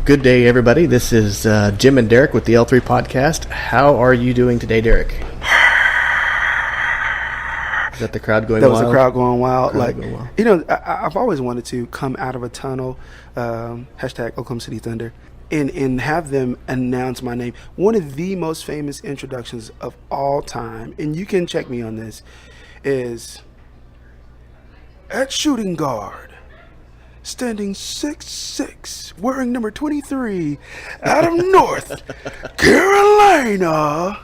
Good day, everybody. This is Jim and Derek with the L3 Podcast. How are you doing today, Derek? Is that the crowd going wild? That was the crowd going wild. I've always wanted to come out of a tunnel, hashtag Oklahoma City Thunder, and have them announce my name. One of the most famous introductions of all time, and you can check me on this, is at shooting guard, standing 6'6", wearing number 23, out of North Carolina,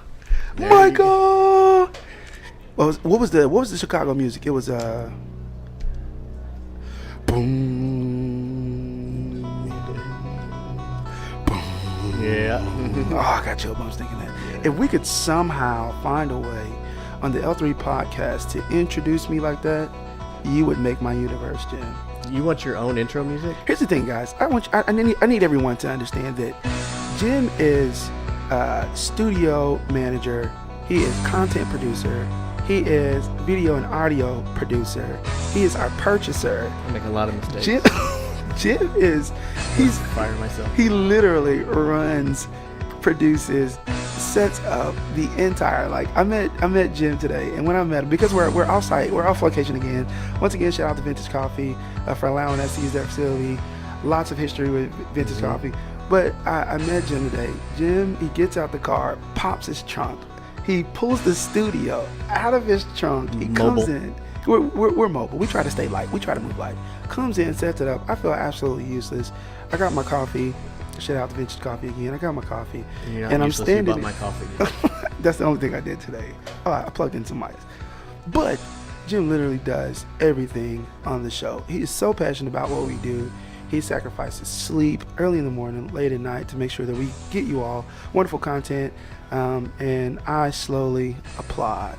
Michael. What was the Chicago music? It was boom, boom. Yeah. Oh, I got chill bumps thinking that. If we could somehow find a way on the L3 Podcast to introduce me like that, you would make my universe, Jim. You want your own intro music? Here's the thing, guys. I need everyone to understand that Jim is studio manager. He is content producer. He is video and audio producer. He is our purchaser. I make a lot of mistakes. Jim he's firing myself. He literally runs, produces, sets up the entire, I met Jim today, and when I met him, because we're off site, we're off location again. Once again, shout out to Vintage Coffee for allowing us to use their facility. Lots of history with Vintage Coffee. But I met Jim today. Jim, he gets out the car, pops his trunk. He pulls the studio out of his trunk. He comes in. We're mobile. We try to stay light. We try to move light. Comes in, sets it up. I feel absolutely useless. I got my coffee. Shout out to Vintage Coffee again. I got my coffee. And I'm standing. You bought my coffee. That's the only thing I did today. Oh, I plugged in some mics. But Jim literally does everything on the show. He is so passionate about what we do. He sacrifices sleep early in the morning, late at night to make sure that we get you all wonderful content. And I slowly applaud.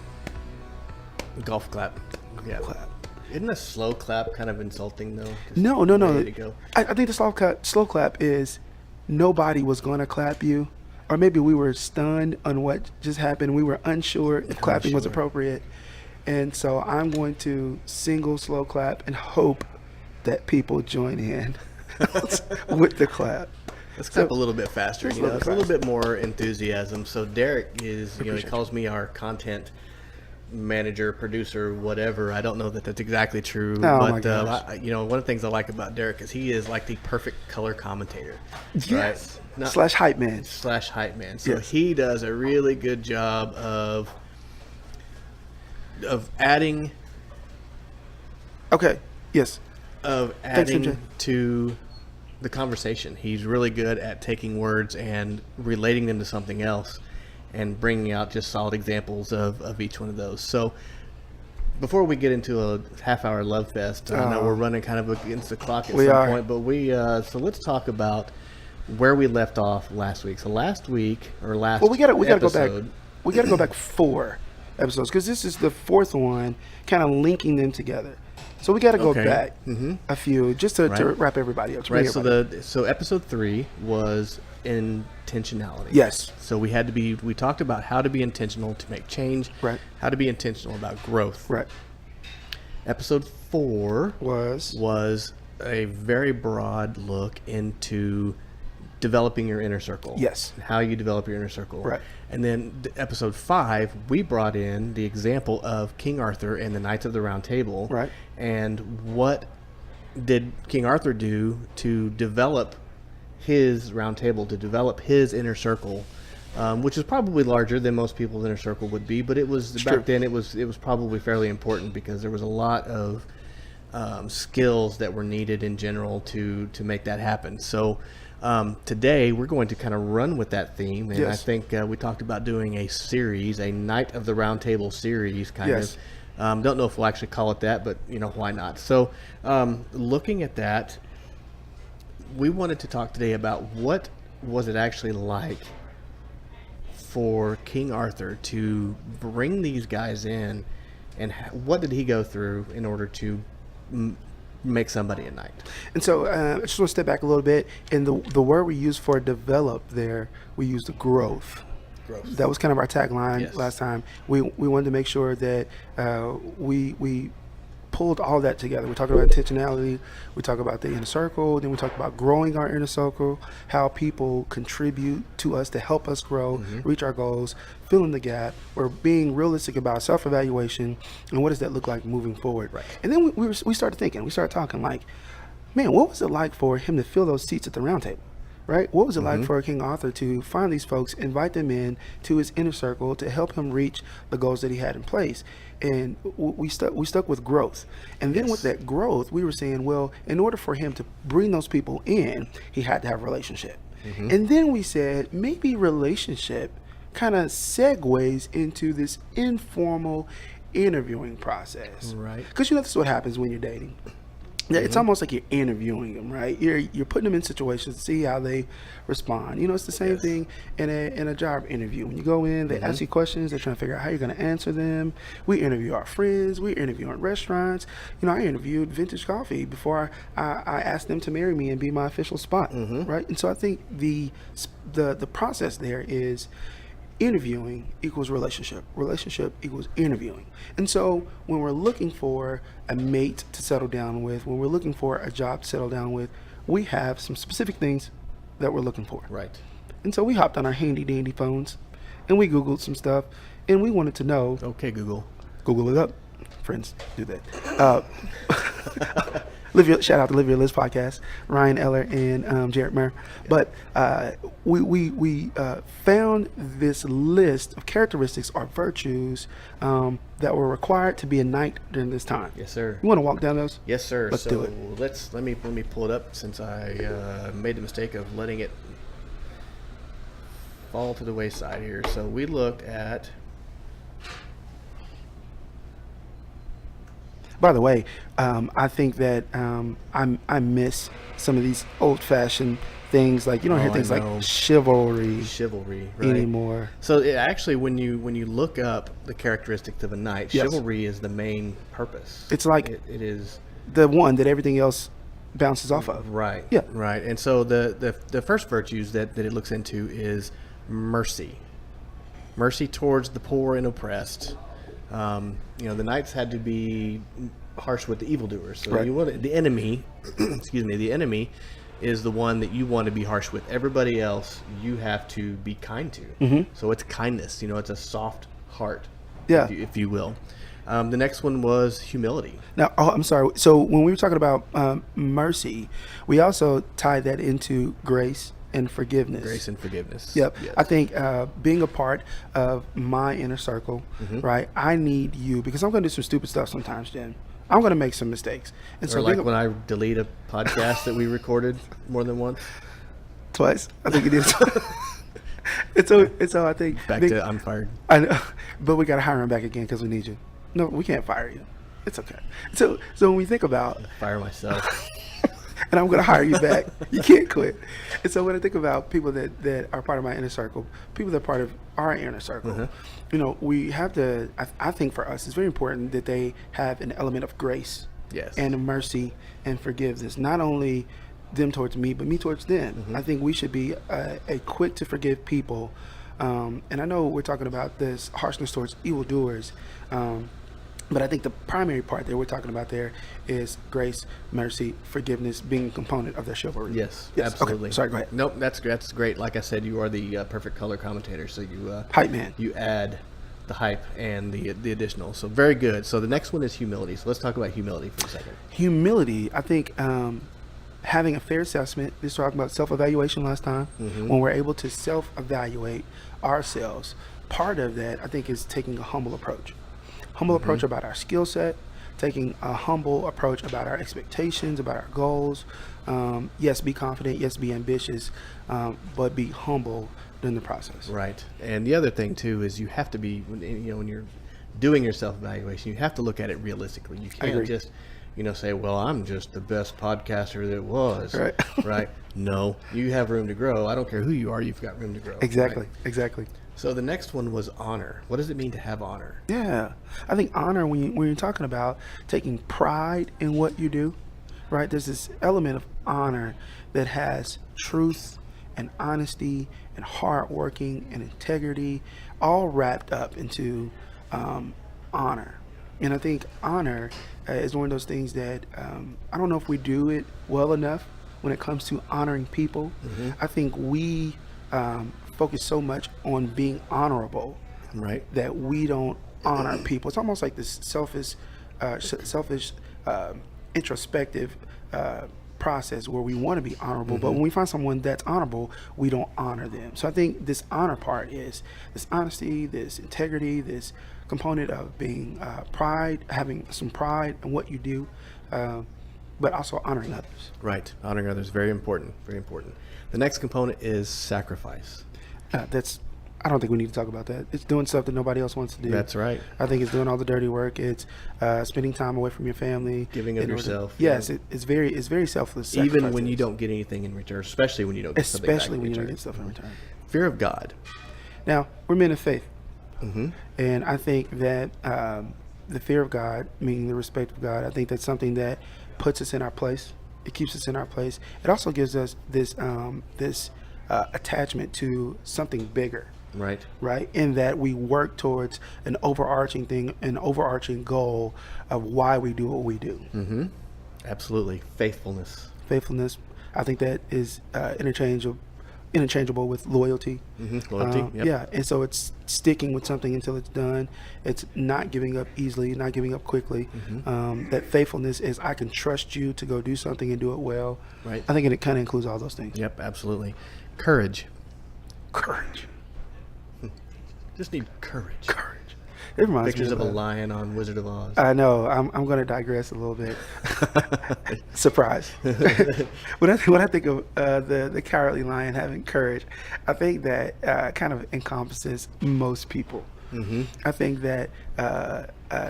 Golf clap. Yeah. Clap. Isn't a slow clap kind of insulting, though? No. I think the slow clap is nobody was going to clap you. Or maybe we were stunned on what just happened. We were unsure if clapping was appropriate. And so I'm going to single slow clap and hope that people join in with the clap. Let's clap a little bit faster. It's a little bit more enthusiasm. So Derek is, he calls me our content manager, producer, whatever. I don't know that that's exactly true. Oh, but my gosh. one of the things I like about Derek is he is like the perfect color commentator. Yes. Right? Slash hype man. So yes. He does a really good job of adding. Okay. Yes. Of adding to the conversation. He's really good at taking words and relating them to something else and bringing out just solid examples of each one of those. So before we get into a half-hour love fest, I know we're running kind of against the clock at some point, but so let's talk about where we left off last week. So last week, or last we gotta episode, go back. We gotta go back 4 episodes because this is the 4th one, kind of linking them together. So we got to go back a few just to wrap everybody up. Right. So episode 3 was intentionality. Yes. So we talked about how to be intentional to make change. Right. How to be intentional about growth. Right. Episode 4 was a very broad look into developing your inner circle. Yes. How you develop your inner circle. Right. And then episode 5, we brought in the example of King Arthur and the Knights of the Round Table. Right. And what did King Arthur do to develop his round table, to develop his inner circle, which is probably larger than most people's inner circle would be, but it was back then it was probably fairly important because there was a lot of skills that were needed in general to make that happen. So today we're going to kind of run with that theme, and I think we talked about doing a series, a Knight of the Round Table series kind of. Don't know if we'll actually call it that, but why not? So looking at that, we wanted to talk today about what was it actually like for King Arthur to bring these guys in, and what did he go through in order to make somebody a knight. And so I just want to step back a little bit. And the word we use for develop there, we use the growth. That was kind of our tagline last time. We wanted to make sure that we pulled all that together. We talked about intentionality, we talk about the inner circle, then we talk about growing our inner circle, how people contribute to us to help us grow, reach our goals, fill in the gap. We're being realistic about self-evaluation, and what does that look like moving forward. Right. And then we started thinking, we started talking like, man, what was it like for him to fill those seats at the round table? Right? What was it like for King Arthur to find these folks, invite them in to his inner circle to help him reach the goals that he had in place? And we stuck with growth. And then with that growth, we were saying, well, in order for him to bring those people in, he had to have a relationship. And then we said, maybe relationship kind of segues into this informal interviewing process. Right. Because this is what happens when you're dating. Yeah, it's almost like you're interviewing them, right? You're putting them in situations to see how they respond. It's the same thing in a job interview. When you go in, they ask you questions. They're trying to figure out how you're going to answer them. We interview our friends. We interview in restaurants. I interviewed Vintage Coffee before I asked them to marry me and be my official spot, right? And so I think the process there is interviewing equals relationship equals interviewing. And so when we're looking for a mate to settle down with, when we're looking for a job to settle down with, we have some specific things that we're looking for. Right. And so we hopped on our handy dandy phones and we Googled some stuff, and we wanted to know. Okay, Google it up. Friends do that. Shout out to Live Your Liz podcast, Ryan Eller and Jared Murr. But we found this list of characteristics or virtues that were required to be a knight during this time. Yes, sir. You want to walk down those? Yes, sir. Let's do it. Let me pull it up, since I made the mistake of letting it fall to the wayside here. So we looked at. By the way, I think that I miss some of these old-fashioned things, like you don't hear things like chivalry right, anymore. So actually, when you look up the characteristics of a knight, chivalry is the main purpose. It's like it is the one that everything else bounces off of. Right. Yeah. Right. And so the first virtues that it looks into is mercy. Mercy towards the poor and oppressed. The knights had to be harsh with the evildoers. So right. you want the enemy. Excuse me. The enemy is the one that you want to be harsh with. Everybody else you have to be kind to. So it's kindness. It's a soft heart. Yeah. If you will. The next one was humility. Now, I'm sorry. So when we were talking about mercy, we also tied that into grace and forgiveness. Grace and forgiveness. Yep. Yes. I think being a part of my inner circle, right? I need you, because I'm going to do some stupid stuff sometimes, Jen. I'm going to make some mistakes. And so like when I delete a podcast that we recorded more than once? Twice. I think you did. It's so I think. Back to I'm fired. I know. But we got to hire him back again because we need you. No, we can't fire you. It's okay. So when we think about. Fire myself. And I'm going to hire you back. You can't quit. And so when I think about people that are part of my inner circle, people that are part of our inner circle, we have to, I think for us, it's very important that they have an element of grace and mercy and forgiveness. Not only them towards me, but me towards them. I think we should be a quick to forgive people. And I know we're talking about this harshness towards evildoers, but I think the primary part that we're talking about there is grace, mercy, forgiveness being a component of their chivalry. Yes, absolutely. Okay. Sorry, go ahead. Nope, that's great. Like I said, you are the perfect color commentator. So you hype man. You add the hype and the additional. So very good. So the next one is humility. So let's talk about humility for a second. Humility, I think, having a fair assessment. This talking about self-evaluation last time. When we're able to self-evaluate ourselves, part of that I think is taking a humble approach. Approach about our skill set, taking a humble approach about our expectations, about our goals. Yes, be confident. Yes, be ambitious, but be humble in the process. Right. And the other thing too is you have to be, when you're doing your self-evaluation, you have to look at it realistically. You can't just, say, well, I'm just the best podcaster that was. Right. Right. No, you have room to grow. I don't care who you are. You've got room to grow. Exactly. Right? Exactly. So the next one was honor. What does it mean to have honor? Yeah, I think honor, when you're talking about taking pride in what you do, right? There's this element of honor that has truth and honesty and hard working and integrity all wrapped up into honor. And I think honor is one of those things that I don't know if we do it well enough when it comes to honoring people. I think we focus so much on being honorable Right. that we don't honor people. It's almost like this selfish, introspective process where we want to be honorable, but when we find someone that's honorable, we don't honor them. So I think this honor part is this honesty, this integrity, this component of being pride, having some pride in what you do, but also honoring others. Right. Honoring others, very important. Very important. The next component is sacrifice. I don't think we need to talk about that. It's doing stuff that nobody else wants to do. That's right. I think it's doing all the dirty work. It's spending time away from your family, Giving of in order- yourself. Yes, it's very selfless. Even when sacrifice. you don't get anything in return, especially when you don't get something back especially in when you don't return. get stuff in return. Fear of God. Now we're men of faith, Mm-hmm. and I think that the fear of God, meaning the respect of God, I think that's something that puts us in our place. It keeps us in our place. It also gives us this attachment to something bigger. Right. Right, in that we work towards an overarching thing, an overarching goal of why we do what we do. Mm-hmm. Absolutely. Faithfulness. Faithfulness, I think that is interchangeable with loyalty. Mm-hmm. Loyalty. Yep. Yeah, and so it's sticking with something until it's done. It's not giving up easily, not giving up quickly. That faithfulness is I can trust you to go do something and do it well. Right. I think it kind of includes all those things. Yep. Absolutely. Courage. Courage. Just need courage. Courage. It reminds Pictures me of a that. lion on Wizard of Oz. I know. I'm going to digress a little bit. Surprise. when I think of the cowardly lion having courage, I think that kind of encompasses most people. Mm-hmm. I think that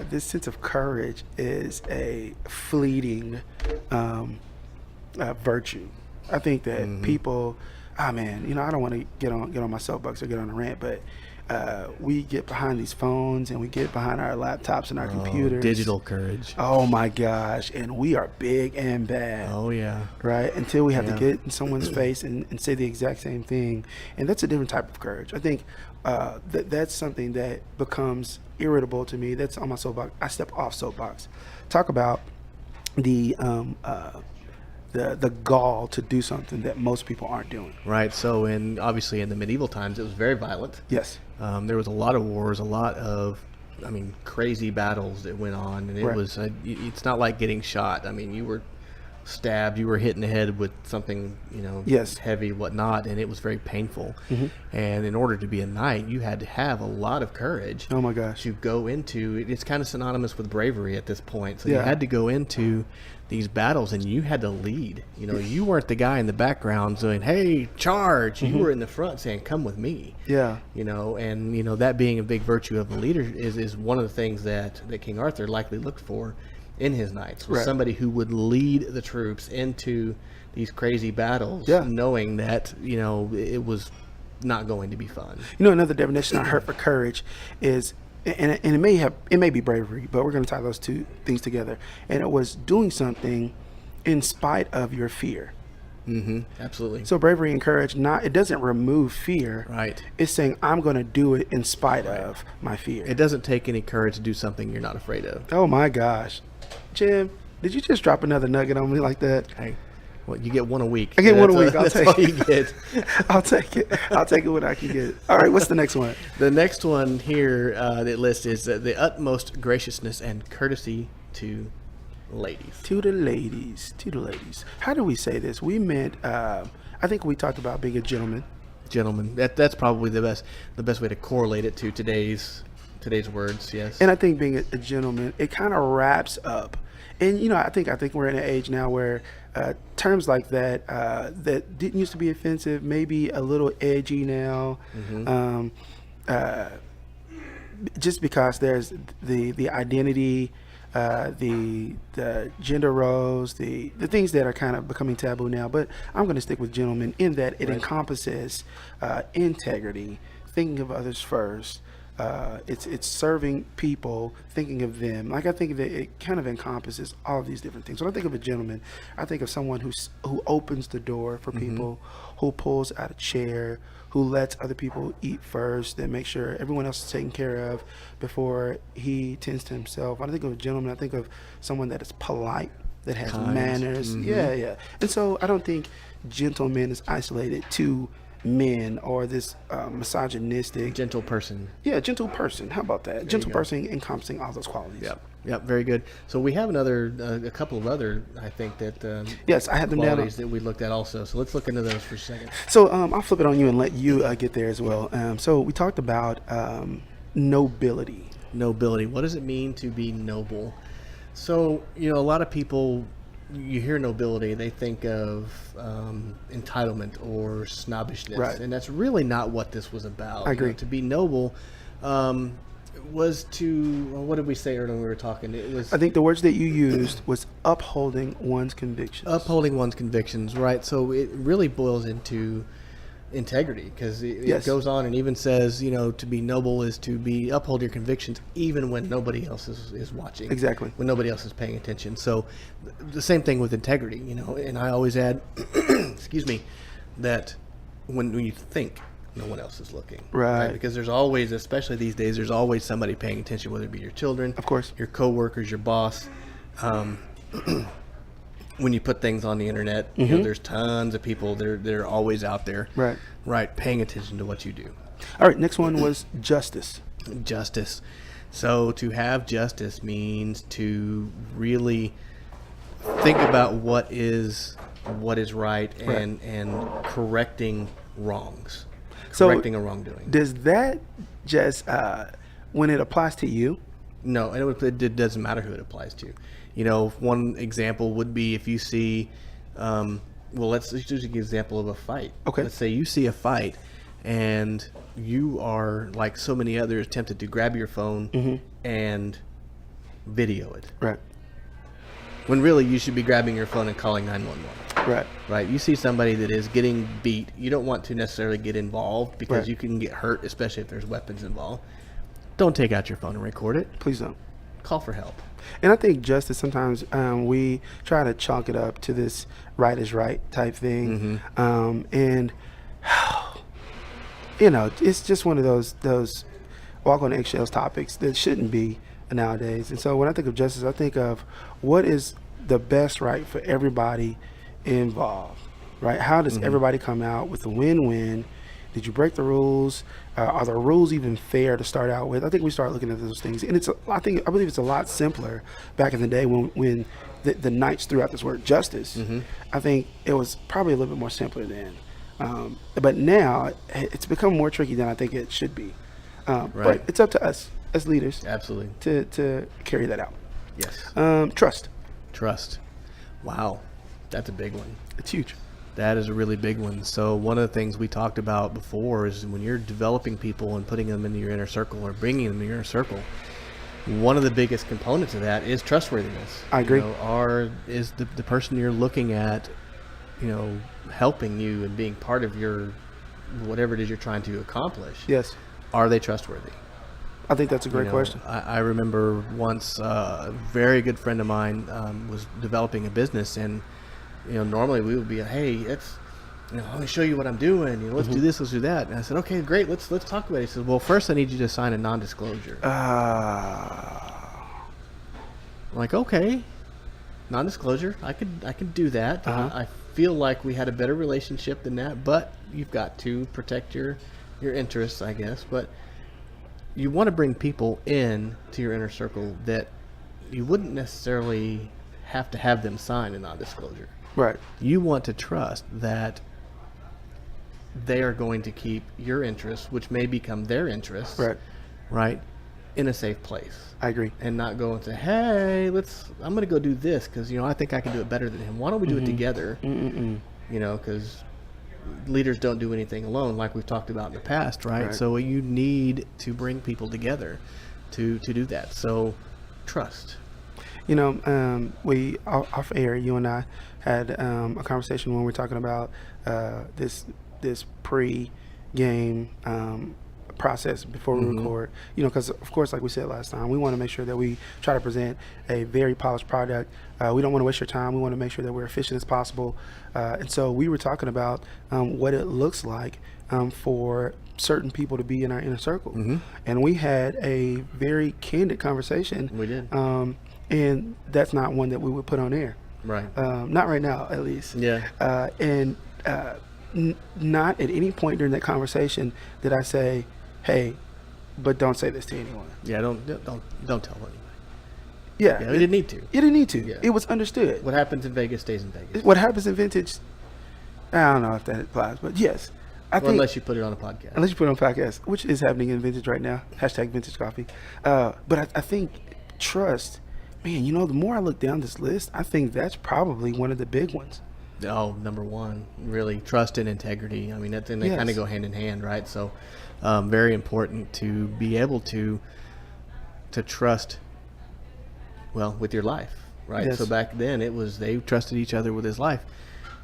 this sense of courage is a fleeting virtue. I think that people, I don't want to get on my soapbox or get on a rant, but we get behind these phones and we get behind our laptops and our computers. Digital courage. Oh my gosh, and we are big and bad. Oh yeah. Right? Until we have Yeah. to get in someone's face and say the exact same thing. And that's a different type of courage. I think that's something that becomes irritable to me. That's on my soapbox. I step off soapbox. Talk about the gall to do something that most people aren't doing. Right. So, obviously in the medieval times, it was very violent. Yes. There was a lot of wars, a lot of, crazy battles that went on, and it Right. was. It's not like getting shot. You were stabbed, you were hit in the head with something, Yes. heavy, whatnot, and it was very painful. Mhm. And in order to be a knight, you had to have a lot of courage Oh my gosh. to go into. It's kind of synonymous with bravery at this point. So you Yeah. had to go into these battles, and you had to lead. You weren't the guy in the background saying, "Hey, charge!" You were in the front saying, "Come with me." Yeah. That being a big virtue of the leader is one of the things that King Arthur likely looked for in his knights, was Right. somebody who would lead the troops into these crazy battles, Yeah. knowing that it was not going to be fun. Another definition I heard for courage is, and it may be bravery, but we're going to tie those two things together. And it was doing something in spite of your fear. Mm-hmm. Absolutely. So bravery and courage, it doesn't remove fear. Right. It's saying I'm going to do it in spite of my fear. It doesn't take any courage to do something you're not afraid of. Oh my gosh, Jim, did you just drop another nugget on me like that? Hey, well, you get one a week. I get one a week. That's I'll all take you get. I'll take it. I'll take it when I can get it. All right, what's the next one? The next one here that lists is the utmost graciousness and courtesy to ladies. To the ladies. How do we say this? We meant, I think we talked about being a gentleman. Gentlemen, that's probably the best way to correlate it to today's words. Yes. And I think being a gentleman, it kind of wraps up. And I think we're in an age now where terms like that that didn't used to be offensive, maybe a little edgy now. Just because there's the identity, the gender roles, the things that are kind of becoming taboo now. But I'm going to stick with gentlemen in that it encompasses integrity, thinking of others first, It's serving people, thinking of them. Like I think that it kind of encompasses all of these different things. When I think of a gentleman, I think of someone who opens the door for people, who pulls out a chair, who lets other people eat first, and make sure everyone else is taken care of before he tends to himself. When I think of a gentleman, I think of someone that is polite, that has Kind. manners. Yeah. And so I don't think gentleman is isolated to men or this misogynistic. Gentle person. Yeah, gentle person. How about that? Gentle go. person encompassing all those qualities. Yep, very good. So we have a couple of other, I think that Yes, I had them down. qualities that we looked at also. So let's look into those for a second. So I'll flip it on you and let you get there as well. So we talked about nobility. Nobility. What does it mean to be noble? So, a lot of people, you hear nobility, they think of entitlement or snobbishness. Right. And that's really not what this was about. I agree. To be noble was to, what did we say earlier when we were talking? It was I think the words that you used was upholding one's convictions. upholding one's convictions, right? So it really boils into integrity, because it Yes. goes on and even says, to be noble is to be uphold your convictions even when nobody else is watching. Exactly. When nobody else is paying attention. So the same thing with integrity, and I always add, excuse me, that when you think no one else is looking. Right. Because there's always, especially these days, there's always somebody paying attention, whether it be your children, Of course. your coworkers, your boss. When you put things on the internet, there's tons of people. They're always out there, Right. paying attention to what you do. All right, next one was justice. Justice. So to have justice means to really think about what is right and correcting wrongs, So correcting a wrongdoing. does that just when it applies to you? No, and it doesn't matter who it applies to. One example would be if you see, let's use an example of a fight. Okay. Let's say you see a fight and you are, like so many others, tempted to grab your phone and video it. Right. When really you should be grabbing your phone and calling 911. Right. Right? You see somebody that is getting beat. You don't want to necessarily get involved because Right. you can get hurt, especially if there's weapons involved. Don't take out your phone and record it. Please don't. Call for help. And I think justice, sometimes we try to chalk it up to this right is right type thing. And, it's just one of those walk on eggshells topics that shouldn't be nowadays. And so when I think of justice, I think of what is the best right for everybody involved, right? How does everybody come out with a win-win? Did you break the rules? Are the rules even fair to start out with? I think we start looking at those things, and I believe it's a lot simpler back in the day when the knights threw out this word justice. I think it was probably a little bit more simpler then, but now it's become more tricky than I think it should be. But it's up to us as leaders Absolutely. to carry that out. Yes. Trust. Trust. Wow. That's a big one. It's huge. That is a really big one. So one of the things we talked about before is when you're developing people and putting them into your inner circle or bringing them into your inner circle, one of the biggest components of that is trustworthiness. I agree. Is the person you're looking at, helping you and being part of your whatever it is you're trying to accomplish. Yes. Are they trustworthy? I think that's a great question. I remember once a very good friend of mine was developing a business, and normally we would be, hey, I'm going to show you what I'm doing. Let's do this, let's do that. And I said, okay, great, let's talk about it. He said, well, first I need you to sign a non-disclosure. I'm like, okay, non-disclosure, I could do that. I feel like we had a better relationship than that, but you've got to protect your interests, I guess. But you want to bring people in to your inner circle that you wouldn't necessarily have to have them sign a non-disclosure. Right. You want to trust that they are going to keep your interests, which may become their interests, right, in a safe place. I agree. And not go and say, hey, I'm going to go do this because, I think I can do it better than him. Why don't we do it together? Because leaders don't do anything alone, like we've talked about in the past, right? So you need to bring people together to do that. So trust. We off air, you and I had a conversation when we were talking about this pre-game process before we record, because of course, like we said last time, we want to make sure that we try to present a very polished product. We don't want to waste your time. We want to make sure that we're efficient as possible. And so we were talking about what it looks like for certain people to be in our inner circle. And we had a very candid conversation. We did. And that's not one that we would put on air. Right. Not right now, at least. Yeah. And not at any point during that conversation did I say, "Hey, but don't say this to anyone." Yeah. Don't tell anyone. Yeah. Yeah. We didn't need to. You didn't need to. Yeah. It was understood. What happens in Vegas stays in Vegas. What happens in vintage, I don't know if that applies, but yes. I think, Unless you put it on a podcast. unless you put it on podcast, which is happening in vintage right now. Hashtag vintage coffee. But I think trust, man, the more I look down this list, I think that's probably one of the big ones. Oh, number one, really, trust and integrity. I mean, they Yes. kind of go hand in hand, right? So, very important to be able to trust, well, with your life, right? Yes. So back then, they trusted each other with his life.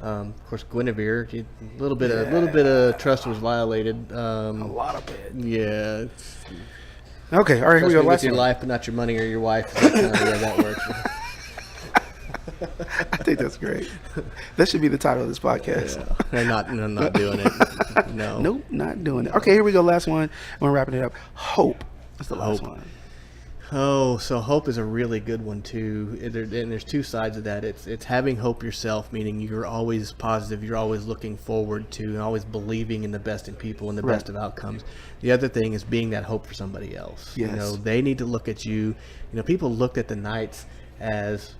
Of course, Guinevere, a little bit of trust was violated. A lot of it. Yeah, Okay, all right, here we trust go. me with Last your one. life, but not your money or your wife. That's kind of the way that works. I think that's great. That should be the title of this podcast. I'm not doing it. No. Nope, not doing it. Okay, here we go. Last one. We're wrapping it up. Hope. That's the last Hope. one. Oh, so hope is a really good one too. And there's two sides of that. It's having hope yourself, meaning you're always positive, you're always looking forward to, and always believing in the best in people and the Right. best of outcomes. The other thing is being that hope for somebody else. Yes. They need to look at you. People looked at the Knights as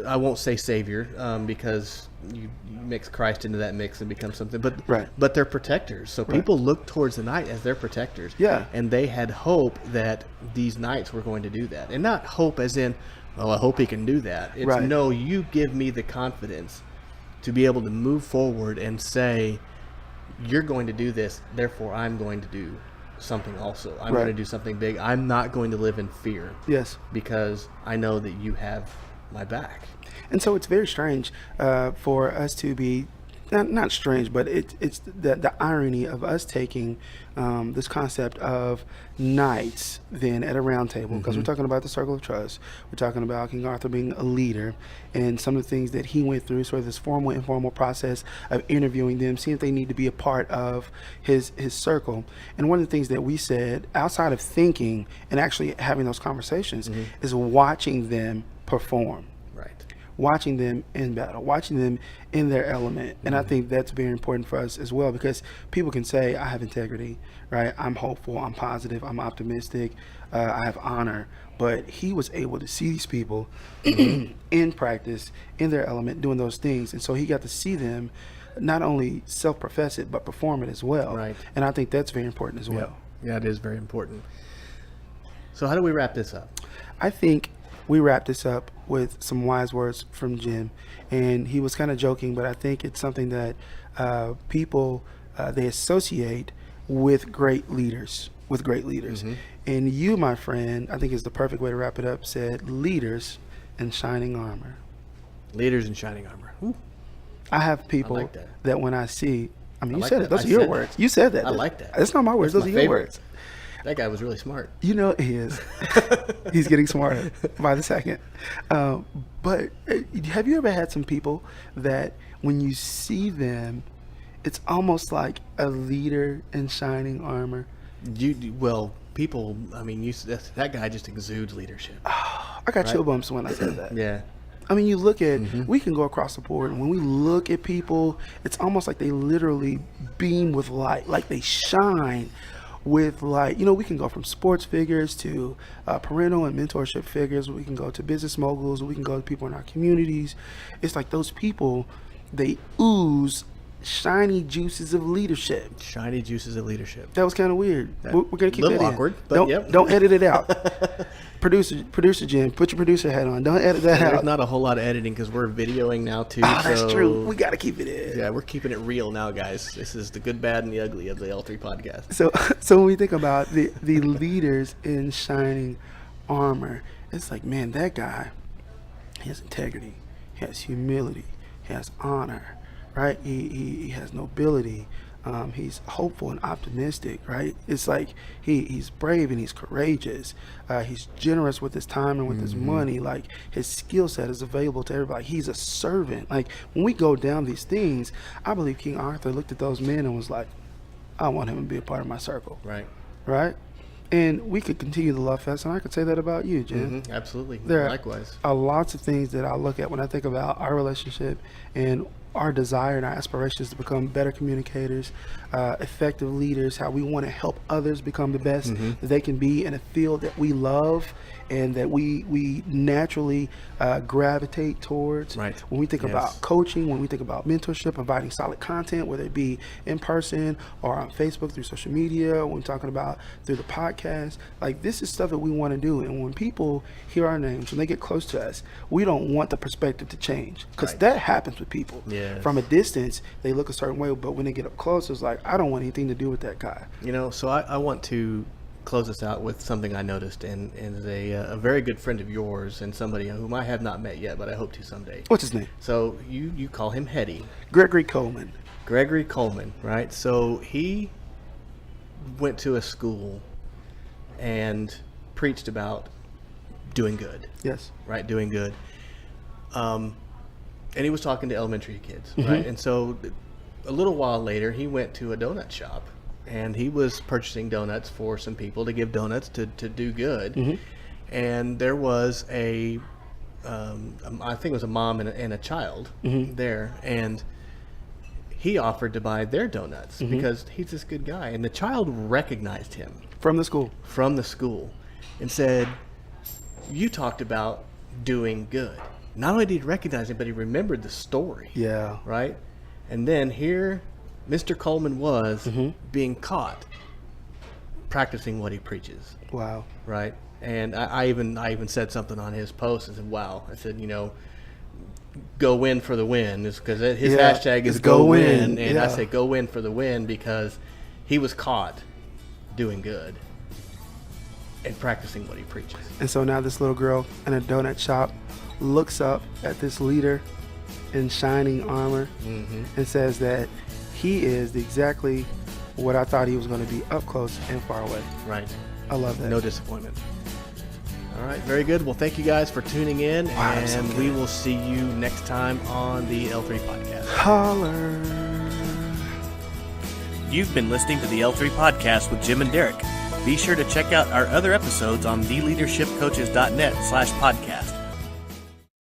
I won't say savior, because you mix Christ into that mix and become something, but Right. but they're protectors. So people look towards the Knight as their protectors. Yeah. And they had hope that these Knights were going to do that, and not hope as in, oh, I hope he can do that. It's Right. no, you give me the confidence to be able to move forward and say, you're going to do this, therefore I'm going to do something also. I'm Right. going to do something big. I'm not going to live in fear Yes. because I know that you have my back. And so it's very strange for us to be, not strange, but it's the irony of us taking this concept of knights then at a round table, because we're talking about the circle of trust. We're talking about King Arthur being a leader and some of the things that he went through, sort of this formal, informal process of interviewing them, seeing if they need to be a part of his circle. And one of the things that we said outside of thinking and actually having those conversations is watching them perform. Right. Watching them in battle, watching them in their element. And I think that's very important for us as well, because people can say, I have integrity, right? I'm hopeful, I'm positive, I'm optimistic, I have honor. But he was able to see these people in practice, in their element, doing those things. And so he got to see them not only self-profess it, but perform it as well. Right. And I think that's very important as well. Yeah, it is very important. So how do we wrap this up? I think we wrap this up with some wise words from Jim, and he was kind of joking, but I think it's something that people they associate with great leaders. And you, my friend, I think is the perfect way to wrap it up, said leaders in shining armor. Leaders in shining armor. Ooh, I have people like that. that when I see, I mean, I you like said that. it. Those I are your said words. that. You said that. I like that. That's not my words. That's Those are my your favorite. words. That guy was really smart. He is. He's getting smarter by the second. But have you ever had some people that when you see them, it's almost like a leader in shining armor? People. I mean, that guy just exudes leadership. I got chill bumps when I said that. Yeah. I mean, you look at, we can go across the board, and when we look at people, it's almost like they literally beam with light, like they shine with light. We can go from sports figures to parental and mentorship figures. We can go to business moguls. We can go to people in our communities. It's like those people, they ooze shiny juices of leadership. Shiny juices of leadership. That was kind of weird. We're gonna keep little that in. awkward, but yep. Don't edit it out. Producer Jim, put your producer hat on. Don't edit that There's out. not a whole lot of editing because we're videoing now too. Oh, that's so, true. We gotta keep it in. Yeah, we're keeping it real now, guys. This is the good, bad, and the ugly of the L3 podcast. So when we think about the leaders in shining armor, it's like, man, that guy, he has integrity, he has humility, he has honor, right? He has nobility. He's hopeful and optimistic, right? It's like he's brave and he's courageous. He's generous with his time and with his money. Like, his skill set is available to everybody. He's a servant. Like, when we go down these things, I believe King Arthur looked at those men and was like, I want him to be a part of my circle. Right? And we could continue the love fest, and I could say that about you, Jim. Absolutely. There Likewise. are lots of things that I look at when I think about our relationship and our desire and our aspirations to become better communicators, effective leaders, how we want to help others become the best that they can be in a field that we love and that we naturally gravitate towards. Right. When we think about coaching, when we think about mentorship, providing solid content, whether it be in person or on Facebook through social media, when we're talking about through the podcast, like, this is stuff that we want to do. And when people hear our names, when they get close to us, we don't want the perspective to change, because that happens with people. From a distance, they look a certain way, but when they get up close, it's like, I don't want anything to do with that guy. So I want to close us out with something I noticed, and is a very good friend of yours, and somebody whom I have not met yet, but I hope to someday. What's his name? So you call him Hetty. Gregory Coleman. Gregory Coleman, right? So he went to a school and preached about doing good. Yes. Right, doing good. And he was talking to elementary kids, right? And so a little while later, he went to a donut shop, and he was purchasing donuts for some people to give donuts to do good. And there was I think it was a mom and a child there, and he offered to buy their donuts because he's this good guy. And the child recognized him From the school. And said, you talked about doing good. Not only did he recognize him, but he remembered the story. Yeah. Right? And then here, Mr. Coleman was being caught practicing what he preaches. Wow. Right? And I even said something on his post. I said, wow. I said, go win for the win. Because his hashtag is go win. And I say go win for the win because he was caught doing good and practicing what he preaches. And so now this little girl in a donut shop looks up at this leader in shining armor and says that he is exactly what I thought he was going to be, up close and far away. Right. I love that. No disappointment. All right, very good. Well, thank you guys for tuning in, and we will see you next time on the L3 Podcast. Holler. You've been listening to the L3 Podcast with Jim and Derek. Be sure to check out our other episodes on theleadershipcoaches.net/podcast.